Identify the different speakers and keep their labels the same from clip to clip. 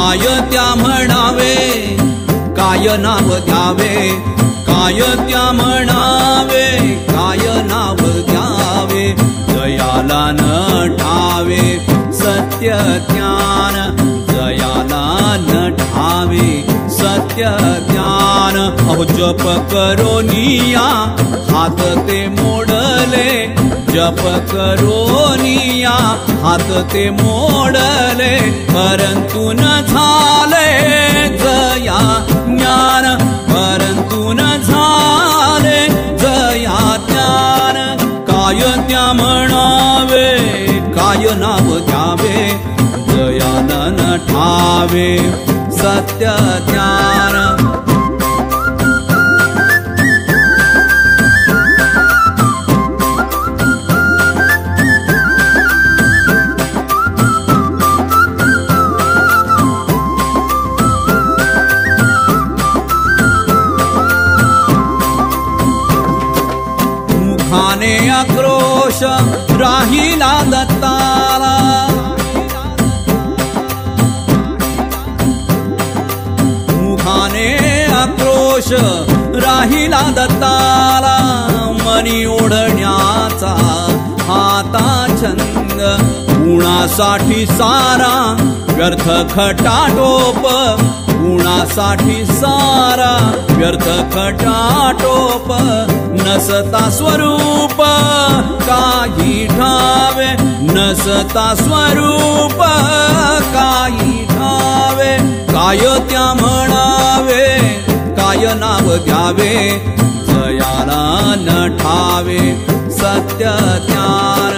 Speaker 1: काय त्या म्हणावे, काय नाव द्यावे, काय त्या म्हणावे, काय नाव द्यावे, जयाला न ठावे सत्य ज्ञान, जयाला न ठावे सत्य ज्ञान। अहो जप करोनिया हात ते मोडले, जप करोनिया हात ते मोडले, परंतु न झाले जया ज्ञान, परंतु न झाले जया ज्ञान। काय त्या म्हणावे, काय नाव द्यावे, जयाला न ठावे सत्य ज्ञान। मुखाने आक्रोश राहिला दत्ताला, मुखाने आक्रोश राहिला दत्ताला, मनी ओढण्याचा हाता छंद, गुणासाठी सारा व्यर्थ खटाटोप, गुणासाठी सारा व्यर्थ खटाटोप, नसता स्वरूप काही ठावे, नसता स्वरूप काही ठावे। काय त्या म्हणावे, काय नाव द्यावे, जयाला न ठावे सत्य ज्ञान।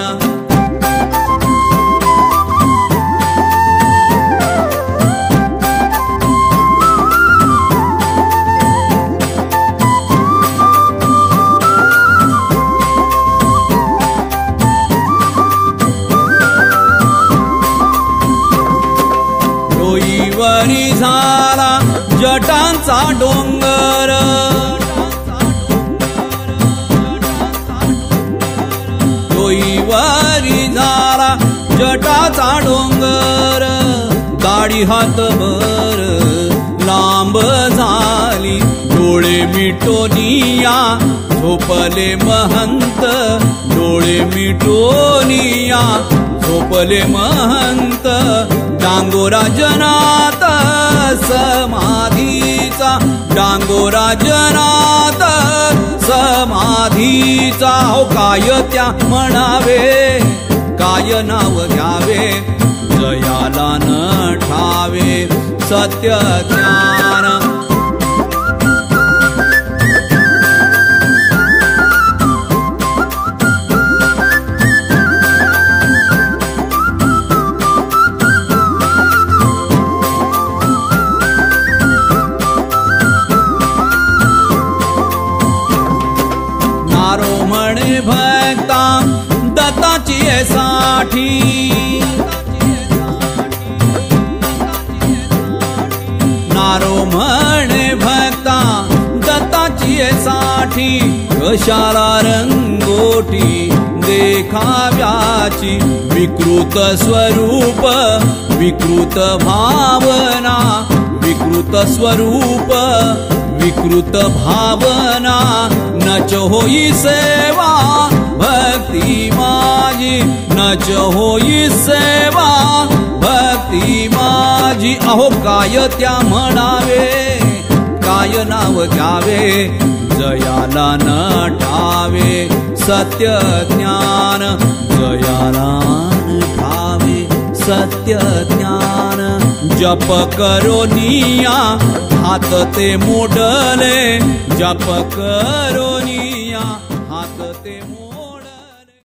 Speaker 1: डोईवरी झाला जटांचा डोंगर, डोईवरी झाला जटाचा डोंगर, दाढी हातभर लांब झाली, डोळे मिटोनिया झोपले महंत, डोळे मिटोनिया झोपले महंत। डांगोरा जनात समाधीचा, डांगोरा जनात समाधीचा। हो काय त्या म्हणावे, काय नाव द्यावे, जयाला न ठावे सत्य ज्ञान। नारो म्हणे भक्ता दत्ताची साठी, नारो म्हणे भक्ता दत्ताची साठी, कशाला रंगोटी देखाव्याची, विकृत स्वरूप विकृत भावना, विकृत स्वरूप विकृत भावना, नच होई सेवा भक्ती माझी, नच होई सेवा भक्ती माझी। अहो काय त्या म्हणावे, काय नाव द्यावे, जयाला न ठावे सत्य ज्ञान, जयाला न ठावे सत्य ज्ञान। जप करोनिया हात ते मोडले, जप करोनिया